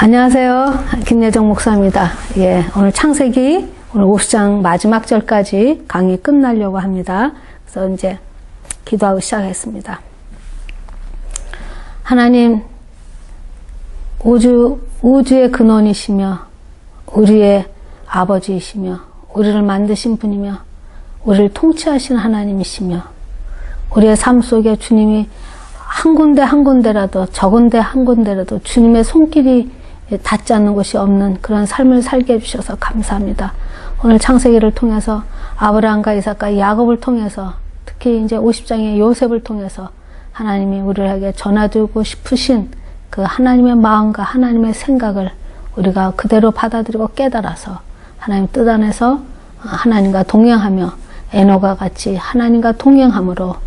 안녕하세요. 김예정 목사입니다. 오늘 창세기 오늘 50장 마지막 절까지 강의 끝나려고 합니다. 그래서 이제 기도하고 시작하겠습니다. 하나님, 우주의 근원이시며 우리의 아버지이시며 우리를 만드신 분이며 우리를 통치하신 하나님이시며 우리의 삶 속에 주님이 한 군데 한 군데라도 적은 데 한 군데라도 주님의 손길이 닿지 않는 곳이 없는 그런 삶을 살게 해주셔서 감사합니다. 오늘 창세기를 통해서 아브라함과 이삭과 야곱을 통해서 특히 이제 50장의 요셉을 통해서 하나님이 우리에게 전해주고 싶으신 그 하나님의 마음과 하나님의 생각을 우리가 그대로 받아들이고 깨달아서 하나님 뜻 안에서 하나님과 동행하며 에노가 같이 하나님과 동행함으로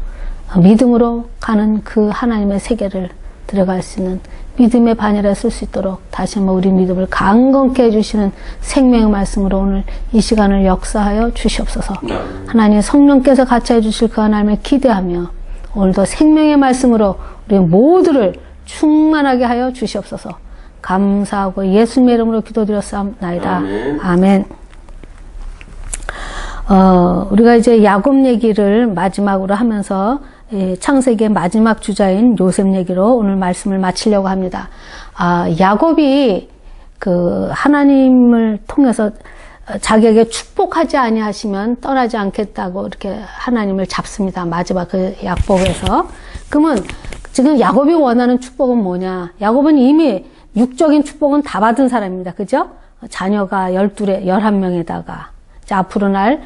믿음으로 가는 그 하나님의 세계를 들어갈 수 있는 믿음의 반열에 쓸 수 있도록 다시 한번 우리 믿음을 강건케 해주시는 생명의 말씀으로 오늘 이 시간을 역사하여 주시옵소서. 하나님 성령께서 같이 해주실 그 하나님을 기대하며 오늘도 생명의 말씀으로 우리 모두를 충만하게 하여 주시옵소서. 감사하고 예수님의 이름으로 기도드렸사옵나이다. 아멘. 우리가 이제 야곱 얘기를 마지막으로 하면서 창세기의 마지막 주자인 요셉 얘기로 오늘 말씀을 마치려고 합니다. 야곱이 그 하나님을 통해서 자기에게 축복하지 아니하시면 떠나지 않겠다고 이렇게 하나님을 잡습니다. 마지막 그 약복에서. 그러면 지금 야곱이 원하는 축복은 뭐냐? 야곱은 이미 육적인 축복은 다 받은 사람입니다. 그죠? 자녀가 11명에다가 앞으로 날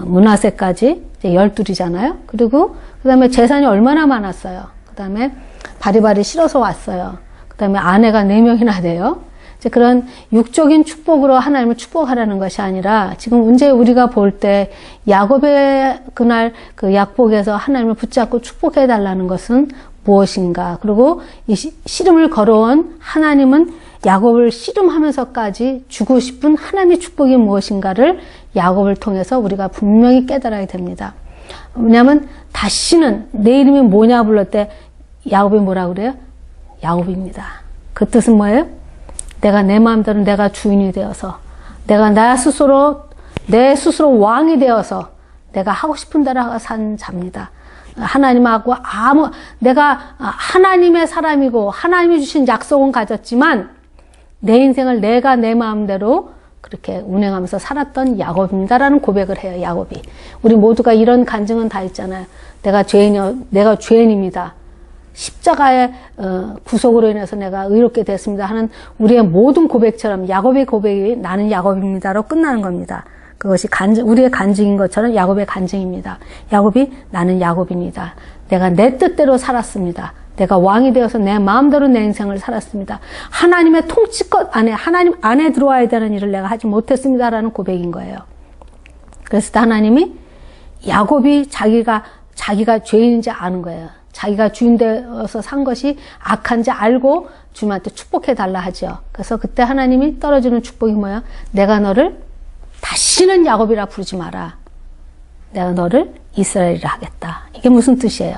므낫세까지 이제 12이잖아요. 그리고 그 다음에 재산이 얼마나 많았어요. 그 다음에 바리바리 실어서 왔어요. 그 다음에 아내가 4명이나 돼요. 이제 그런 육적인 축복으로 하나님을 축복하라는 것이 아니라 지금 이제 우리가 볼 때 야곱의 그날 그 약복에서 하나님을 붙잡고 축복해 달라는 것은 무엇인가. 그리고 이 씨름을 걸어온 하나님은 야곱을 씨름하면서까지 주고 싶은 하나님의 축복이 무엇인가를 야곱을 통해서 우리가 분명히 깨달아야 됩니다. 왜냐하면 다시는 내 이름이 뭐냐 불렀을 때 야곱이 뭐라 그래요? 야곱입니다. 그 뜻은 뭐예요? 내가 내 마음대로 내가 주인이 되어서 내가 내 스스로 왕이 되어서 내가 하고 싶은 대로 산 자입니다. 하나님하고 내가 하나님의 사람이고 하나님이 주신 약속은 가졌지만 내 인생을 내가 내 마음대로 그렇게 운행하면서 살았던 야곱입니다라는 고백을 해요. 야곱이. 우리 모두가 이런 간증은 다 있잖아요. 내가 죄인입니다. 십자가의 구속으로 인해서 내가 의롭게 됐습니다 하는 우리의 모든 고백처럼 야곱의 고백이 나는 야곱입니다로 끝나는 겁니다. 그것이 우리의 간증인 것처럼 야곱의 간증입니다. 야곱이 나는 야곱입니다. 내가 내 뜻대로 살았습니다. 내가 왕이 되어서 내 마음대로 내 인생을 살았습니다. 하나님의 통치권 안에 하나님 안에 들어와야 되는 일을 내가 하지 못했습니다라는 고백인 거예요. 그래서 하나님이 야곱이 자기가 죄인인지 아는 거예요. 자기가 주인 되어서 산 것이 악한지 알고 주님한테 축복해 달라 하죠. 그래서 그때 하나님이 떨어지는 축복이 뭐예요? 내가 너를 다시는 야곱이라 부르지 마라. 내가 너를 이스라엘이라 하겠다. 이게 무슨 뜻이에요?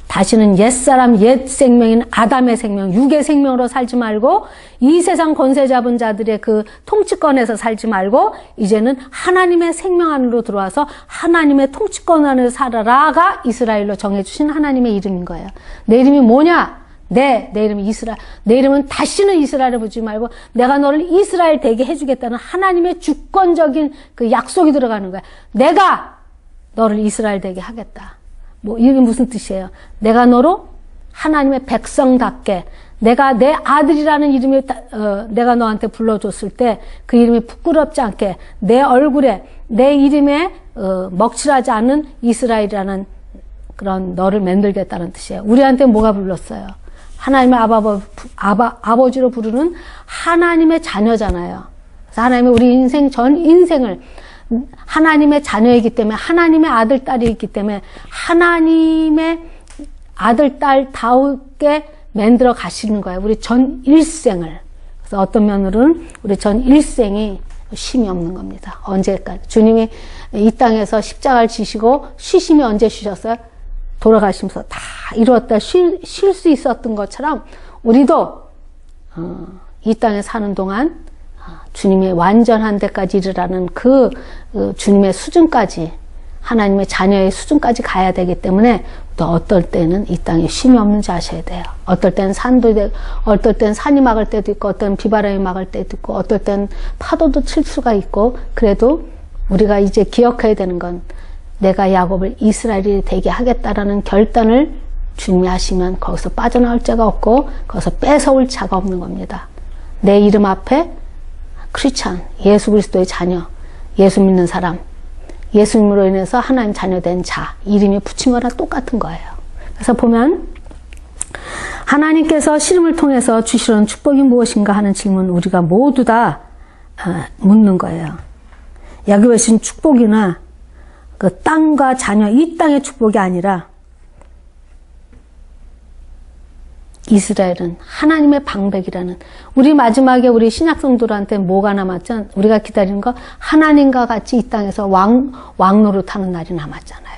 다시는 옛사람, 옛 생명인 아담의 생명, 육의 생명으로 살지 말고 이 세상 권세 잡은 자들의 그 통치권에서 살지 말고 이제는 하나님의 생명 안으로 들어와서 하나님의 통치권 안에서 살아라가 이스라엘로 정해주신 하나님의 이름인 거예요. 내 이름이 뭐냐? 내 이름이 이스라엘. 내 이름은 다시는 이스라엘을 부르지 말고 내가 너를 이스라엘 되게 해주겠다는 하나님의 주권적인 그 약속이 들어가는 거야. 내가 너를 이스라엘 되게 하겠다. 이게 무슨 뜻이에요? 내가 너로 하나님의 백성답게 내가 내 아들이라는 이름이 내가 너한테 불러줬을 때 그 이름이 부끄럽지 않게 내 얼굴에 내 이름에 먹칠하지 않는 이스라엘이라는 그런 너를 만들겠다는 뜻이에요. 우리한테 뭐가 불렀어요? 하나님의 아버지로 부르는 하나님의 자녀잖아요. 그래서 하나님이 우리 인생 전 인생을 하나님의 자녀이기 때문에 하나님의 아들, 딸이기 때문에 하나님의 아들, 딸다우게 만들어 가시는 거예요. 우리 전 일생을. 그래서 어떤 면으로는 우리 전 일생이 쉼이 없는 겁니다. 언제까지. 주님이 이 땅에서 십자가를 지시고 쉬심이 언제 쉬셨어요? 돌아가시면서 다 이루었다 쉴 수 있었던 것처럼 우리도 이 땅에 사는 동안 주님의 완전한 데까지 이르라는 그 주님의 수준까지, 하나님의 자녀의 수준까지 가야 되기 때문에 또 어떨 때는 이 땅에 쉼이 없는 줄 아셔야 돼요. 어떨 때는 산도 되고, 어떨 때는 산이 막을 때도 있고, 어떤 비바람이 막을 때도 있고, 어떨 때는 파도도 칠 수가 있고, 그래도 우리가 이제 기억해야 되는 건 내가 야곱을 이스라엘이 되게 하겠다라는 결단을 주님이 하시면 거기서 빠져나올 자가 없고 거기서 뺏어올 자가 없는 겁니다. 내 이름 앞에 크리스찬, 예수 그리스도의 자녀, 예수 믿는 사람, 예수님으로 인해서 하나님 자녀된 자, 이름이 붙인 거랑 똑같은 거예요. 그래서 보면 하나님께서 씨름을 통해서 주시려는 축복이 무엇인가 하는 질문 우리가 모두 다 묻는 거예요. 야곱의 신 축복이나 그 땅과 자녀, 이 땅의 축복이 아니라 이스라엘은 하나님의 방백이라는, 우리 마지막에 우리 신약성도들한테 뭐가 남았죠? 우리가 기다리는 거 하나님과 같이 이 땅에서 왕노릇하는 날이 남았잖아요.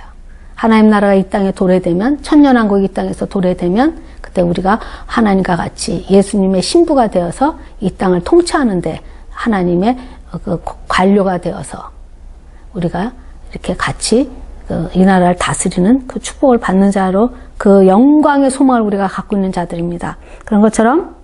하나님 나라가 이 땅에 도래되면, 천년왕국이 이 땅에서 도래되면 그때 우리가 하나님과 같이 예수님의 신부가 되어서 이 땅을 통치하는데 하나님의 그 관료가 되어서 우리가 이렇게 같이 이 나라를 다스리는 그 축복을 받는 자로 그 영광의 소망을 우리가 갖고 있는 자들입니다. 그런 것처럼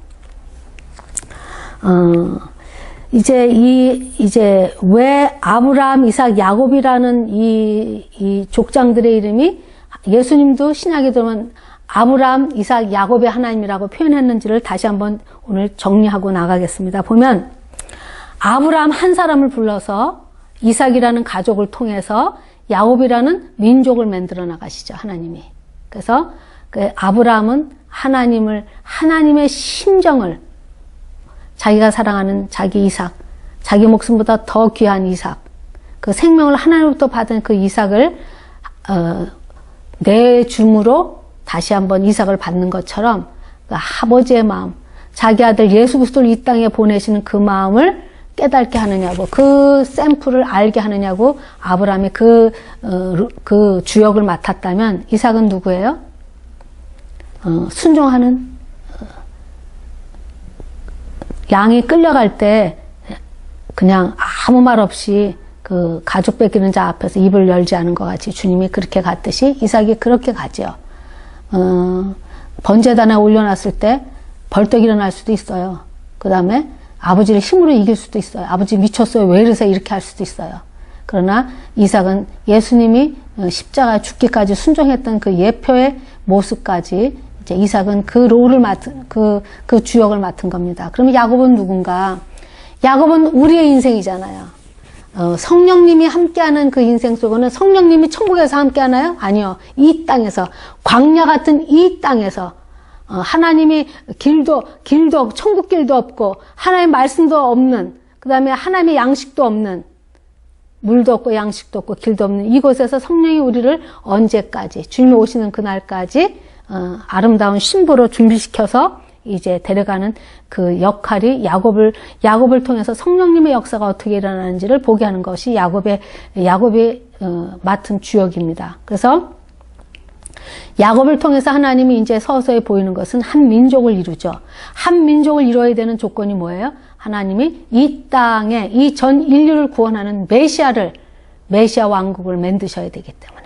이제 왜 아브라함, 이삭, 야곱이라는 이 족장들의 이름이 예수님도 신약에 들어오면 아브라함, 이삭, 야곱의 하나님이라고 표현했는지를 다시 한번 오늘 정리하고 나가겠습니다. 보면 아브라함 한 사람을 불러서 이삭이라는 가족을 통해서 야곱이라는 민족을 만들어 나가시죠, 하나님이. 그래서 그 아브라함은 하나님의 심정을, 자기가 사랑하는 자기 이삭, 자기 목숨보다 더 귀한 이삭, 그 생명을 하나님으로부터 받은 그 이삭을 내줌으로 다시 한번 이삭을 받는 것처럼 그 아버지의 마음, 자기 아들 예수 그리스도를 이 땅에 보내시는 그 마음을 깨닫게 하느냐고, 그 샘플을 알게 하느냐고 아브라함이 그 주역을 맡았다면 이삭은 누구예요? 순종하는, 양이 끌려갈 때 그냥 아무 말 없이 그 가죽 뺏기는 자 앞에서 입을 열지 않은 것 같이 주님이 그렇게 갔듯이 이삭이 그렇게 가죠. 번제단에 올려놨을 때 벌떡 일어날 수도 있어요. 그 다음에 아버지를 힘으로 이길 수도 있어요. 아버지 미쳤어요. 왜 이러세요? 이렇게 할 수도 있어요. 그러나 이삭은 예수님이 십자가에 죽기까지 순종했던 그 예표의 모습까지 이제 이삭은 그 롤을 맡은, 그 주역을 맡은 겁니다. 그러면 야곱은 누군가? 야곱은 우리의 인생이잖아요. 성령님이 함께하는 그 인생 속에는 성령님이 천국에서 함께하나요? 아니요. 이 땅에서, 광야 같은 이 땅에서 하나님이 길도 천국 길도 없고 하나님의 말씀도 없는, 그 다음에 하나님의 양식도 없는, 물도 없고 양식도 없고 길도 없는 이곳에서 성령이 우리를 언제까지, 주님이 오시는 그날까지 아름다운 신부로 준비시켜서 이제 데려가는 그 역할이 야곱을 통해서 성령님의 역사가 어떻게 일어나는지를 보게 하는 것이 야곱이 맡은 주역입니다. 그래서 야곱을 통해서 하나님이 이제 서서히 보이는 것은 한 민족을 이루죠. 한 민족을 이루어야 되는 조건이 뭐예요? 하나님이 이 땅에 이 전 인류를 구원하는 메시아 왕국을 만드셔야 되기 때문에.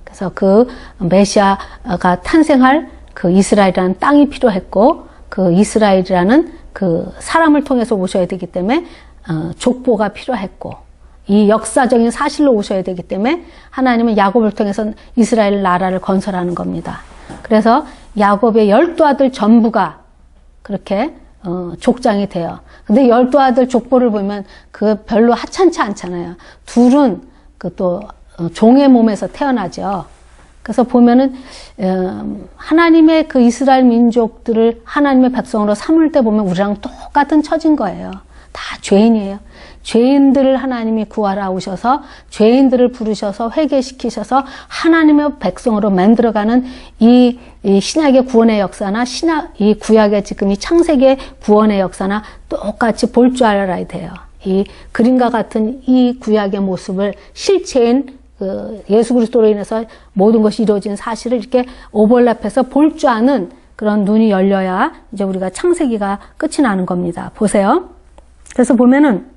그래서 그 메시아가 탄생할 그 이스라엘이라는 땅이 필요했고, 그 이스라엘이라는 그 사람을 통해서 오셔야 되기 때문에 족보가 필요했고, 이 역사적인 사실로 오셔야 되기 때문에 하나님은 야곱을 통해서 이스라엘 나라를 건설하는 겁니다. 그래서 야곱의 12아들 전부가 그렇게 족장이 돼요. 근데 12아들 족보를 보면 그 별로 하찮지 않잖아요. 둘은 그 또 종의 몸에서 태어나죠. 그래서 보면은 하나님의 그 이스라엘 민족들을 하나님의 백성으로 삼을 때 보면 우리랑 똑같은 처진 거예요. 다 죄인이에요. 죄인들을 하나님이 구하러 오셔서 죄인들을 부르셔서 회개시키셔서 하나님의 백성으로 만들어가는 이 신약의 구원의 역사나 이 구약의 지금 이 창세기의 구원의 역사나 똑같이 볼 줄 알아야 돼요. 이 그림과 같은 이 구약의 모습을 실체인 예수 그리스도로 인해서 모든 것이 이루어진 사실을 이렇게 오버랩해서 볼 줄 아는 그런 눈이 열려야 이제 우리가 창세기가 끝이 나는 겁니다. 보세요. 그래서 보면은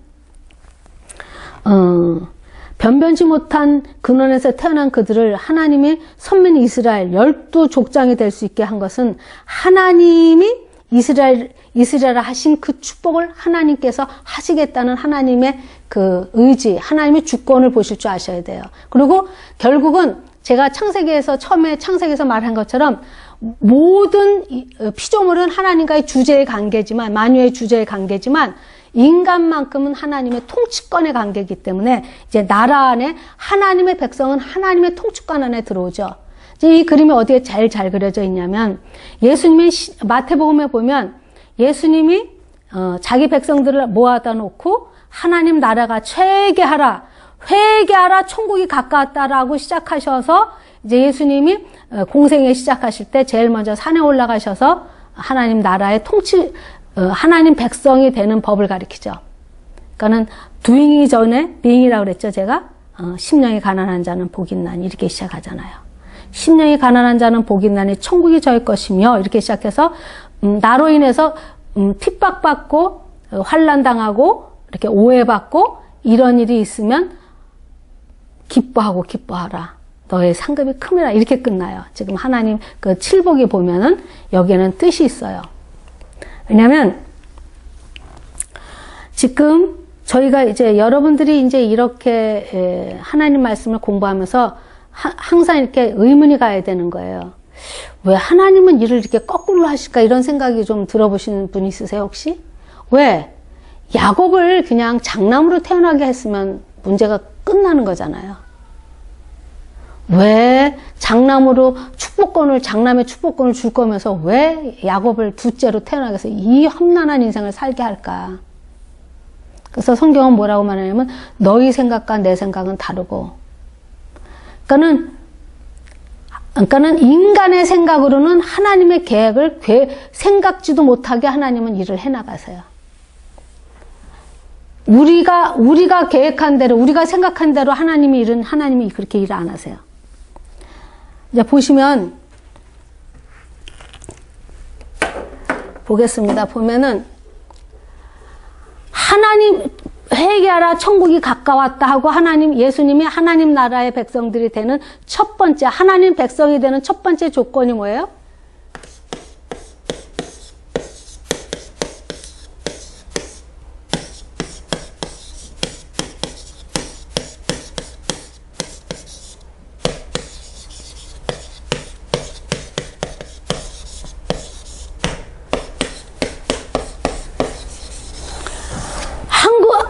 변변치 못한 근원에서 태어난 그들을 하나님이 선민 이스라엘 12족장이 될 수 있게 한 것은 하나님이 이스라엘을 하신 그 축복을 하나님께서 하시겠다는 하나님의 그 의지, 하나님의 주권을 보실 줄 아셔야 돼요. 그리고 결국은 제가 처음에 창세기에서 말한 것처럼 모든 피조물은 하나님과의 주제의 관계지만, 만유의 주제의 관계지만, 인간만큼은 하나님의 통치권의 관계이기 때문에 이제 나라 안에 하나님의 백성은 하나님의 통치권 안에 들어오죠. 이 그림이 어디에 잘 그려져 있냐면 예수님이 마태복음에 보면 예수님이 자기 백성들을 모아다 놓고 하나님 나라가 회개하라 천국이 가까웠다라고 시작하셔서 이제 예수님이 공생에 시작하실 때 제일 먼저 산에 올라가셔서 하나님 나라의 하나님 백성이 되는 법을 가리키죠. 그러니까는 doing이 전에 being이라고 그랬죠, 제가. 심령이 가난한 자는 복이 있나니 이렇게 시작하잖아요. 심령이 가난한 자는 복이 있나니 천국이 저의 것이며 이렇게 시작해서 나로 인해서 핍박받고 환난당하고 이렇게 오해받고 이런 일이 있으면 기뻐하라. 너의 상급이 큼이라 이렇게 끝나요. 지금 하나님 그 칠복에 보면은 여기에는 뜻이 있어요. 왜냐면 지금 저희가 이제 여러분들이 이제 이렇게 하나님 말씀을 공부하면서 항상 이렇게 의문이 가야 되는 거예요. 왜 하나님은 일을 이렇게 거꾸로 하실까 이런 생각이 좀 들어보시는 분 있으세요 혹시? 왜? 야곱을 그냥 장남으로 태어나게 했으면 문제가 끝나는 거잖아요. 왜 장남의 축복권을 줄 거면서 왜 야곱을 둘째로 태어나게 해서 이 험난한 인생을 살게 할까? 그래서 성경은 뭐라고 말하냐면 너희 생각과 내 생각은 다르고 그러니까는 인간의 생각으로는 하나님의 계획을 생각지도 못하게 하나님은 일을 해나가세요. 우리가 계획한 대로 우리가 생각한 대로 하나님이 그렇게 일을 안 하세요. 이제 보겠습니다. 보면은 하나님 회개하라 천국이 가까웠다 하고 예수님이 하나님 나라의 백성들이 되는 첫 번째 하나님 백성이 되는 첫 번째 조건이 뭐예요?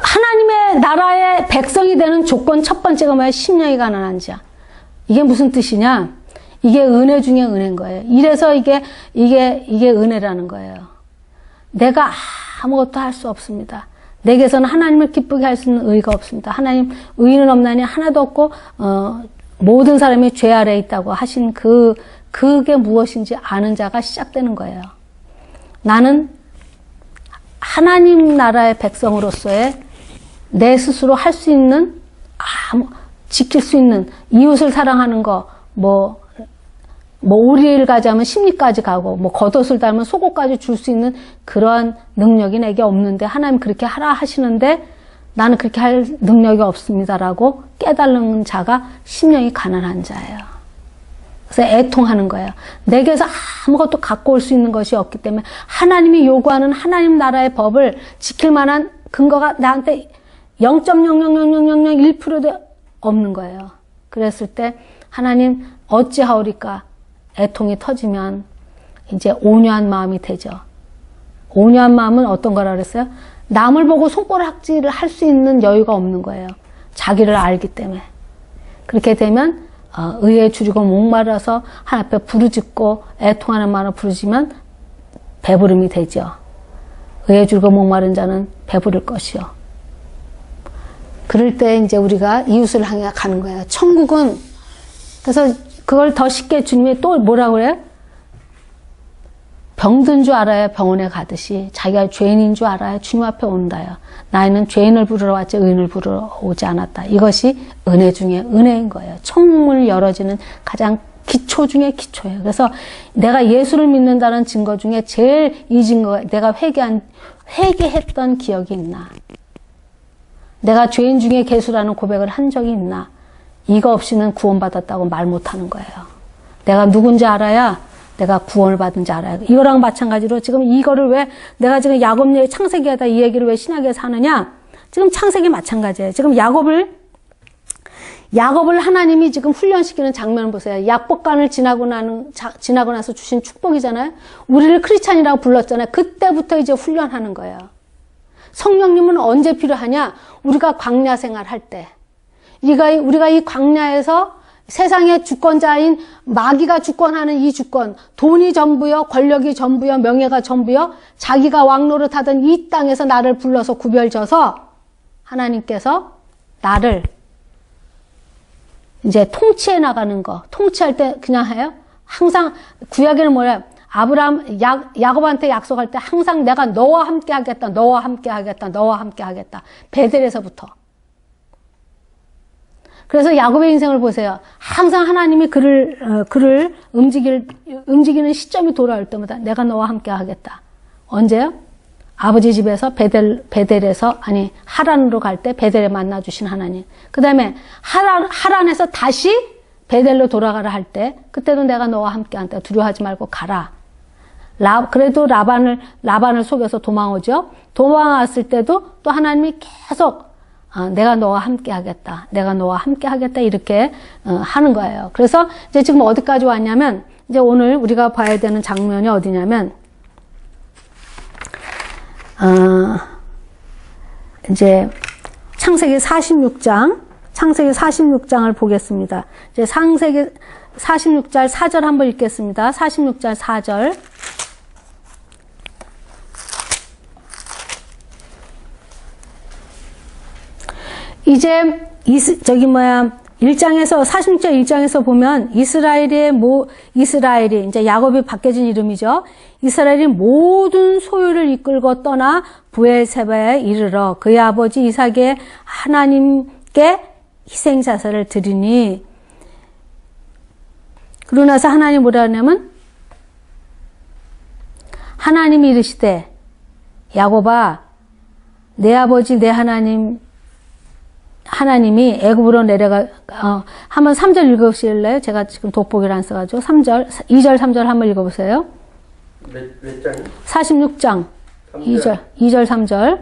하나님의 나라의 백성이 되는 조건 첫 번째가 뭐예요? 심령이 가난한 자. 이게 무슨 뜻이냐? 이게 은혜 중에 은혜인 거예요. 이래서 이게 은혜라는 거예요. 내가 아무것도 할 수 없습니다. 내게서는 하나님을 기쁘게 할 수 있는 의가 없습니다. 하나님 의는 없나니 하나도 없고 모든 사람이 죄 아래에 있다고 하신 그게 무엇인지 아는 자가 시작되는 거예요. 나는 하나님 나라의 백성으로서의 내 스스로 할 수 있는, 지킬 수 있는, 이웃을 사랑하는 거, 오리를 가자면 심리까지 가고, 겉옷을 달면 속옷까지 줄 수 있는 그러한 능력이 내게 없는데, 하나님 그렇게 하라 하시는데, 나는 그렇게 할 능력이 없습니다라고 깨달는 자가 심령이 가난한 자예요. 그래서 애통하는 거예요. 내게서 아무것도 갖고 올 수 있는 것이 없기 때문에, 하나님이 요구하는 하나님 나라의 법을 지킬 만한 근거가 나한테 0.0000001%도 없는 거예요. 그랬을 때 하나님 어찌하오리까? 애통이 터지면 이제 온유한 마음이 되죠. 온유한 마음은 어떤 거라 그랬어요? 남을 보고 손가락질을 할 수 있는 여유가 없는 거예요. 자기를 알기 때문에. 그렇게 되면 의에 줄이고 목말라서 하나님 앞에 부르짖고 애통하는 마음을 부르짖으면 배부름이 되죠. 의에 줄이고 목마른 자는 배부를 것이요. 그럴 때 이제 우리가 이웃을 향해 가는 거예요. 천국은 그래서 그걸 더 쉽게 주님이 또 뭐라고 그래요? 병든 줄 알아야 병원에 가듯이 자기가 죄인인 줄 알아야 주님 앞에 온다요. 나는 죄인을 부르러 왔지 의인을 부르러 오지 않았다. 이것이 은혜 중에 은혜인 거예요. 천국문이 열어지는 가장 기초 중에 기초예요. 그래서 내가 예수를 믿는다는 증거 중에 제일 이 증거, 내가 회개했던 기억이 있나? 내가 죄인 중에 괴수라는 고백을 한 적이 있나? 이거 없이는 구원받았다고 말 못하는 거예요. 내가 누군지 알아야 내가 구원을 받은지 알아야. 이거랑 마찬가지로 지금 이거를 왜 내가 지금 야곱의 창세기에다 이 얘기를 왜 신약에서 하느냐? 지금 창세기 마찬가지예요. 지금 야곱을 하나님이 지금 훈련시키는 장면을 보세요. 약복간을 지나고 나서 주신 축복이잖아요. 우리를 크리스찬이라고 불렀잖아요. 그때부터 이제 훈련하는 거예요. 성령님은 언제 필요하냐? 우리가 광야 생활할 때. 우리가 이 광야에서 세상의 주권자인 마귀가 주권하는 이 주권, 돈이 전부요, 권력이 전부요, 명예가 전부요, 자기가 왕노릇하던 이 땅에서 나를 불러서 구별져서 하나님께서 나를 이제 통치해 나가는 거. 통치할 때 그냥 해요? 항상 구약에는 뭐야? 야곱한테 약속할 때 항상 내가 너와 함께 하겠다, 너와 함께 하겠다, 너와 함께 하겠다. 베델에서부터. 그래서 야곱의 인생을 보세요. 항상 하나님이 그를 움직이는 시점이 돌아올 때마다 내가 너와 함께 하겠다. 언제요? 아버지 집에서 베델에서, 하란으로 갈 때 베델에 만나주신 하나님. 그 다음에 하란에서 다시 베델로 돌아가라 할 때, 그때도 내가 너와 함께 한다. 두려워하지 말고 가라. 그래도 라반을 속여서 도망오죠. 도망왔을 때도 또 하나님이 계속 내가 너와 함께 하겠다. 내가 너와 함께 하겠다. 이렇게 하는 거예요. 그래서 이제 지금 어디까지 왔냐면, 이제 오늘 우리가 봐야 되는 장면이 어디냐면, 이제 창세기 46장을 보겠습니다. 이제 창세기 46장 4절 한번 읽겠습니다. 46장 4절. 이제 46장 1장에서 보면 이스라엘이 이제 야곱이 바뀌어진 이름이죠. 이스라엘이 모든 소유를 이끌고 떠나 브엘세바에 이르러 그의 아버지 이삭의 하나님께 희생자사를 드리니, 그러고 나서 하나님이 뭐라 하냐면, 하나님이 이르시되 야곱아, 내 아버지 내 하나님이 애굽으로 한번 3절 읽으실래요? 제가 지금 돋보기를 안 써가지고 2절 3절 한번 읽어보세요. 몇 장? 46장 2절 3절.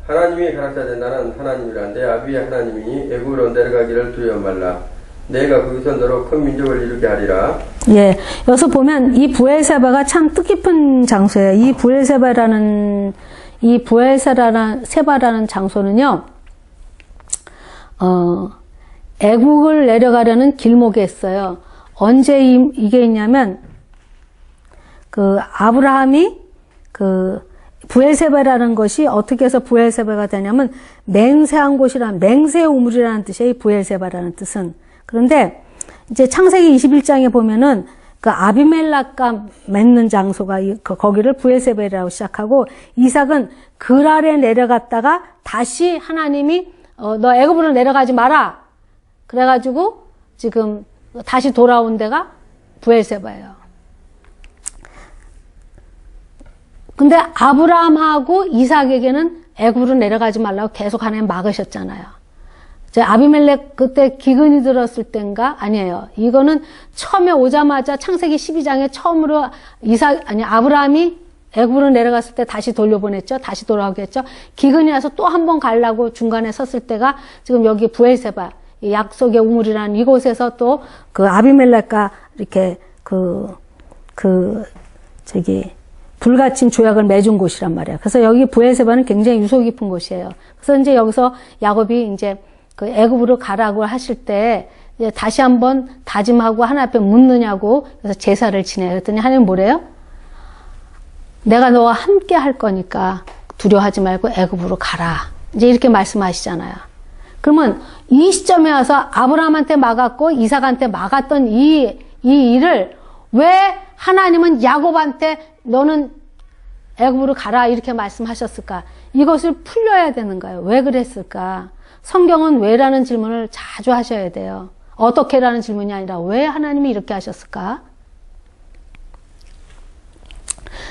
하나님이 가라사대 나는 하나님이라 내 아비의 하나님이니 애굽으로 내려가기를 두려워 말라. 내가 거기서 너로 큰 민족을 이루게 하리라. 예, 여기서 보면 이 브엘세바가 참 뜻깊은 장소예요. 이 브엘세바라는 장소는요, 애국을 내려가려는 길목에 있어요. 언제 이게 있냐면, 아브라함이 브엘세바라는 것이 어떻게 해서 브엘세바가 되냐면, 맹세한 곳이란, 맹세의 우물이라는 뜻이에요. 이 브엘세바라는 뜻은. 그런데 이제 창세기 21장에 보면은 아비멜렉과 맺는 장소가 거기를 브엘세바라고 시작하고, 이삭은 그랄에 내려갔다가 다시 하나님이 너 애굽으로 내려가지 마라. 그래가지고 지금 다시 돌아온 데가 브엘세바예요. 근데 아브라함하고 이삭에게는 애굽으로 내려가지 말라고 계속 하나님 막으셨잖아요. 아비멜렉 그때 기근이 들었을 땐가? 아니에요. 이거는 처음에 오자마자 창세기 12장에 처음으로 아브라함이 애굽으로 내려갔을 때 다시 돌려보냈죠. 다시 돌아오겠죠. 기근이 와서 또 한 번 가려고 중간에 섰을 때가 지금 여기 브엘세바, 약속의 우물이라는 이곳에서 또 아비멜렉과 이렇게 불같은 조약을 맺은 곳이란 말이에요. 그래서 여기 브엘세바는 굉장히 유서 깊은 곳이에요. 그래서 이제 여기서 야곱이 이제 애굽으로 가라고 하실 때 이제 다시 한번 다짐하고 하나님 앞에 묻느냐고, 그래서 제사를 지내요. 그랬더니 하나님 뭐래요? 내가 너와 함께 할 거니까 두려워하지 말고 애굽으로 가라. 이제 이렇게 말씀하시잖아요. 그러면 이 시점에 와서 아브라함한테 막았고 이삭한테 막았던 이 일을 왜 하나님은 야곱한테 너는 애굽으로 가라 이렇게 말씀하셨을까? 이것을 풀려야 되는 거예요. 왜 그랬을까? 성경은 왜라는 질문을 자주 하셔야 돼요. 어떻게라는 질문이 아니라 왜 하나님이 이렇게 하셨을까?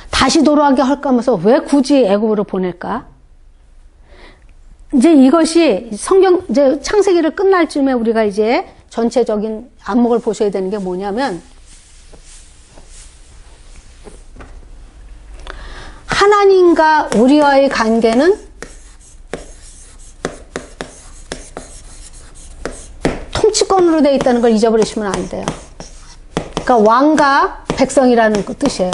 다시 돌아가게 할까 하면서 왜 굳이 애굽으로 보낼까? 이제 이것이 성경, 이제 창세기를 끝날 쯤에 우리가 이제 전체적인 안목을 보셔야 되는 게 뭐냐면, 하나님과 우리와의 관계는 통치권으로 되어 있다는 걸 잊어버리시면 안 돼요. 그러니까 왕과 백성이라는 그 뜻이에요.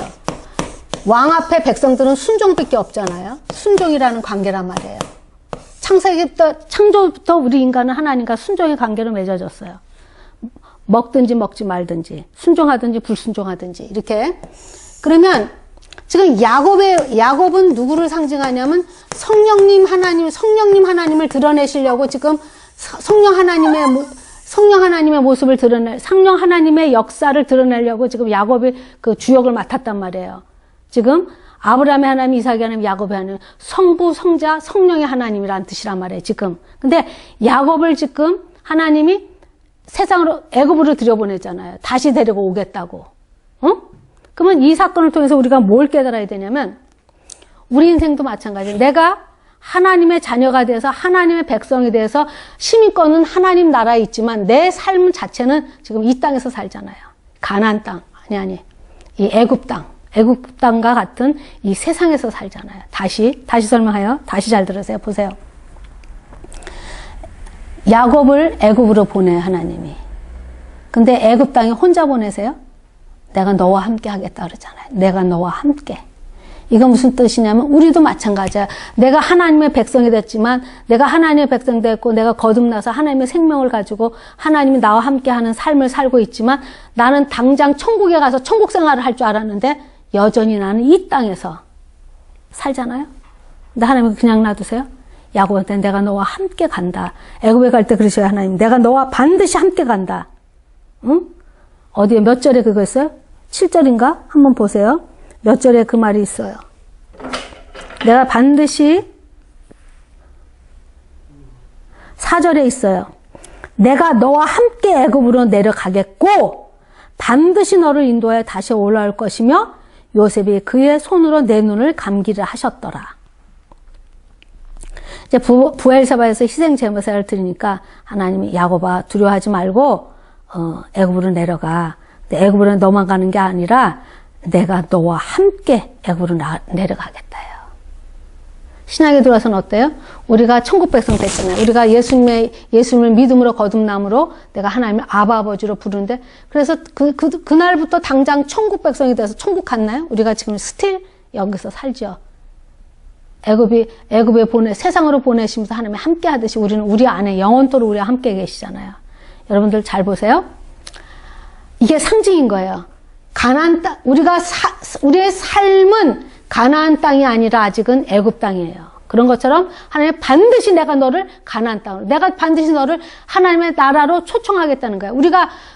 왕 앞에 백성들은 순종밖에 없잖아요. 순종이라는 관계란 말이에요. 창조부터 우리 인간은 하나님과 순종의 관계로 맺어졌어요. 먹든지 먹지 말든지, 순종하든지 불순종하든지, 이렇게. 그러면 지금 야곱은 누구를 상징하냐면 성령 하나님을 드러내시려고 지금 성령 하나님의 모습을 성령 하나님의 역사를 드러내려고 지금 야곱이 그 주역을 맡았단 말이에요. 지금 아브라함의 하나님, 이삭의 하나님, 야곱의 하나님, 성부, 성자, 성령의 하나님이라는 뜻이란 말이에요, 지금. 근데 야곱을 지금 하나님이 세상으로, 애굽으로 들여보내잖아요. 다시 데리고 오겠다고. 그러면 이 사건을 통해서 우리가 뭘 깨달아야 되냐면, 우리 인생도 마찬가지예요. 내가 하나님의 자녀가 돼서 하나님의 백성이 돼서 시민권은 하나님 나라에 있지만 내 삶 자체는 지금 이 땅에서 살잖아요. 가나안 땅, 아니. 이 애굽 땅과 같은 이 세상에서 살잖아요. 다시 설명해요. 다시 잘 들으세요. 보세요. 야곱을 애굽으로 보내, 하나님이. 근데 애굽 땅에 혼자 보내세요? 내가 너와 함께 하겠다 그러잖아요. 내가 너와 함께. 이건 무슨 뜻이냐면 우리도 마찬가지야. 내가 하나님의 백성이 됐지만 내가 하나님의 백성 됐고 내가 거듭나서 하나님의 생명을 가지고 하나님이 나와 함께하는 삶을 살고 있지만 나는 당장 천국에 가서 천국 생활을 할 줄 알았는데 여전히 나는 이 땅에서 살잖아요. 근데 하나님은 그냥 놔두세요? 야곱한테 내가 너와 함께 간다. 애굽에 갈 때 그러셔요. 하나님 내가 너와 반드시 함께 간다. 응? 어디에 몇 절에 그거 있어요? 7절인가? 한번 보세요. 몇 절에 그 말이 있어요. 내가 반드시 4절에 있어요. 내가 너와 함께 애굽으로 내려가겠고 반드시 너를 인도하여 다시 올라올 것이며 요셉이 그의 손으로 내 눈을 감기를 하셨더라. 이제 부엘세바에서 희생 제물을 드리니까 하나님이 야곱아 두려워하지 말고 애굽으로 내려가. 근데 애굽으로 너만 가는 게 아니라 내가 너와 함께 애굽으로 내려가겠다요. 신약에 들어와서는 어때요? 우리가 천국 백성 됐잖아요. 우리가 예수님을 믿음으로 거듭남으로 내가 하나님을 아바 아버지로 부르는데 그래서 그날부터 당장 천국 백성이 돼서 천국 갔나요? 우리가 지금 스틸 여기서 살죠. 애굽에 세상으로 보내시면서 하나님이 함께 하듯이 우리는 우리 안에 영원토록 우리와 함께 계시잖아요. 여러분들 잘 보세요. 이게 상징인 거예요. 가나안 땅, 우리의 삶은 가나안 땅이 아니라 아직은 애굽 땅이에요. 그런 것처럼 하나님 반드시 내가 너를 가나안 땅으로, 내가 반드시 너를 하나님의 나라로 초청하겠다는 거예요.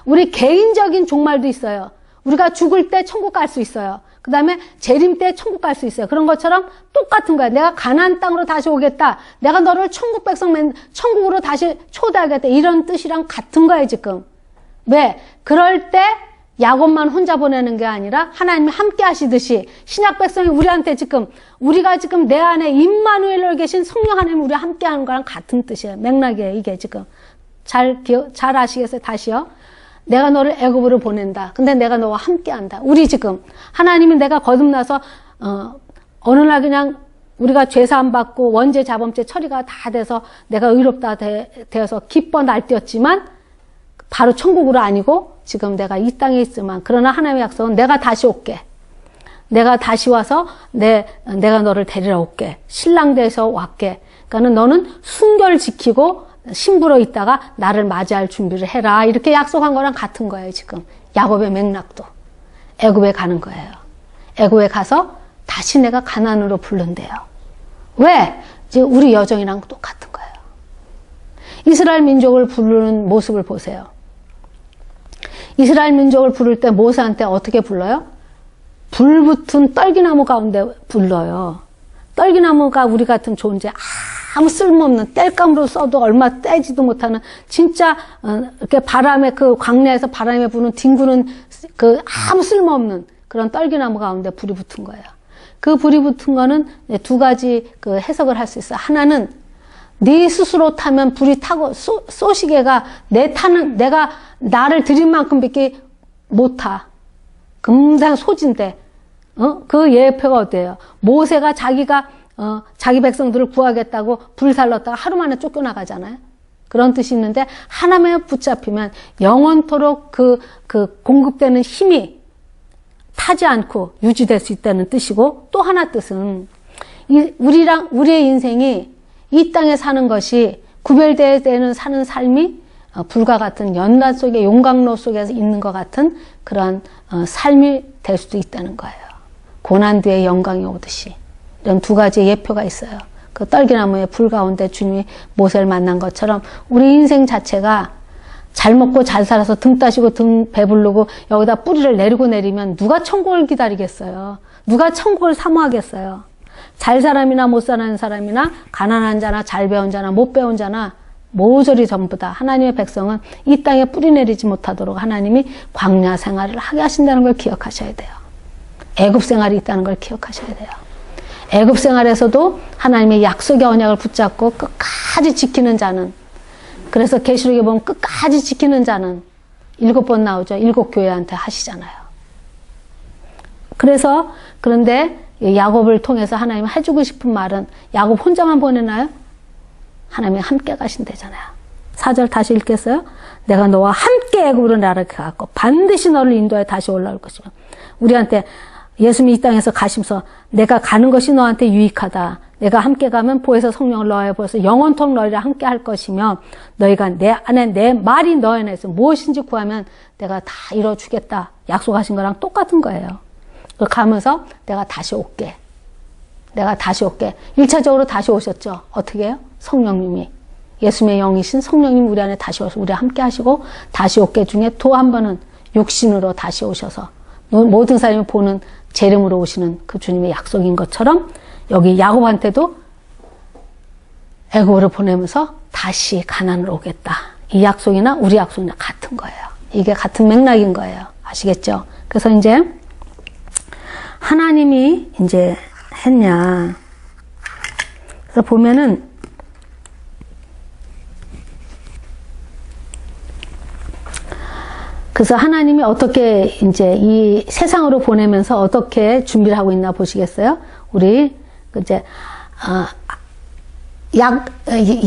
우리 개인적인 종말도 있어요. 우리가 죽을 때 천국 갈 수 있어요. 그 다음에 재림 때 천국 갈 수 있어요. 그런 것처럼 똑같은 거야. 내가 가나안 땅으로 다시 오겠다. 내가 너를 천국 백성, 천국으로 다시 초대하겠다. 이런 뜻이랑 같은 거예요, 지금. 왜? 그럴 때 야곱만 혼자 보내는 게 아니라 하나님이 함께 하시듯이 신약 백성이 우리한테 우리가 지금 내 안에 임마누엘로 계신 성령 하나님 우리와 함께 하는 거랑 같은 뜻이에요. 맥락이에요, 이게 지금. 잘 아시겠어요? 다시요. 내가 너를 애굽으로 보낸다. 근데 내가 너와 함께 한다. 우리 지금 하나님이 내가 거듭나서 어느 날 그냥 우리가 죄사함 받고 원죄 자범죄 처리가 다 돼서 내가 의롭다 되어서 기뻐 날뛰었지만 바로 천국으로 아니고 지금 내가 이 땅에 있지만 그러나 하나님의 약속은 내가 다시 올게. 내가 다시 와서 내가 너를 데리러 올게. 신랑 돼서 왔게. 그러니까 너는 순결 지키고 신부로 있다가 나를 맞이할 준비를 해라. 이렇게 약속한 거랑 같은 거예요, 지금. 야곱의 맥락도. 애굽에 가는 거예요. 애굽에 가서 다시 내가 가나안으로 부른대요. 왜? 지금 우리 여정이랑 똑같은 거예요. 이스라엘 민족을 부르는 모습을 보세요. 이스라엘 민족을 부를 때 모세한테 어떻게 불러요? 불 붙은 떨기나무 가운데 불러요. 떨기나무가 우리 같은 존재 아무 쓸모없는 땔감으로 써도 얼마 떼지도 못하는 진짜 이렇게 바람에 그 광야에서 바람에 부는 뒹구는 그 아무 쓸모없는 그런 떨기나무 가운데 불이 붙은 거예요. 그 불이 붙은 거는 두 가지 그 해석을 할 수 있어요. 하나는 네 스스로 타면 불이 타고 쏘시개가 내가 나를 들인 만큼밖에 못 타. 금방 소진돼. 그 예표가 어때요? 모세가 자기가 자기 백성들을 구하겠다고 불살렀다가 하루 만에 쫓겨나가잖아요. 그런 뜻이 있는데 하나님에 붙잡히면 영원토록 그 공급되는 힘이 타지 않고 유지될 수 있다는 뜻이고, 또 하나 뜻은 우리의 인생이 이 땅에 사는 것이 구별되는 사는 삶이 불과 같은 연단 속에 용광로 속에서 있는 것 같은 그런 삶이 될 수도 있다는 거예요. 고난 뒤에 영광이 오듯이. 이런 두 가지의 예표가 있어요. 그 떨기나무의 불 가운데 주님이 모세를 만난 것처럼 우리 인생 자체가 잘 먹고 잘 살아서 등 따시고 등 배부르고 여기다 뿌리를 내리면 누가 천국을 기다리겠어요? 누가 천국을 사모하겠어요? 잘 사람이나 못 사는 사람이나 가난한 자나 잘 배운 자나 못 배운 자나 모조리 전부 다 하나님의 백성은 이 땅에 뿌리 내리지 못하도록 하나님이 광야 생활을 하게 하신다는 걸 기억하셔야 돼요. 애굽 생활이 있다는 걸 기억하셔야 돼요. 애굽 생활에서도 하나님의 약속의 언약을 붙잡고 끝까지 지키는 자는, 그래서 계시록에 보면 끝까지 지키는 자는 7번 나오죠. 7교회한테 하시잖아요. 그런데 야곱을 통해서 하나님이 해주고 싶은 말은 야곱 혼자만 보내나요? 하나님이 함께 가신대잖아요. 4절 다시 읽겠어요? 내가 너와 함께 애굽으로 나를 가고 반드시 너를 인도하여 다시 올라올 것이며, 우리한테 예수님이 이 땅에서 가시면서 내가 가는 것이 너한테 유익하다. 내가 함께 가면 보혜사 성령을 너에 보여서 영원토록 너희랑 함께 할 것이며, 너희가 내 안에 내 말이 너희 안에 있어 무엇인지 구하면 내가 다 이뤄주겠다. 약속하신 거랑 똑같은 거예요. 가면서 내가 다시 올게. 1차적으로 다시 오셨죠. 어떻게 해요? 성령님이, 예수님의 영이신 성령님 우리 안에 다시 오셔서 우리 함께 하시고, 다시 올게 중에 또 한 번은 육신으로 다시 오셔서 모든 사람이 보는 재림으로 오시는 그 주님의 약속인 것처럼, 여기 야곱한테도 애굽으로 보내면서 다시 가나안으로 오겠다. 이 약속이나 우리 약속이나 같은 거예요. 이게 같은 맥락인 거예요. 아시겠죠? 그래서 이제 하나님이 이제 했냐. 그래서 보면은 그래서 하나님이 어떻게 이제 이 세상으로 보내면서 어떻게 준비를 하고 있나 보시겠어요? 우리 이제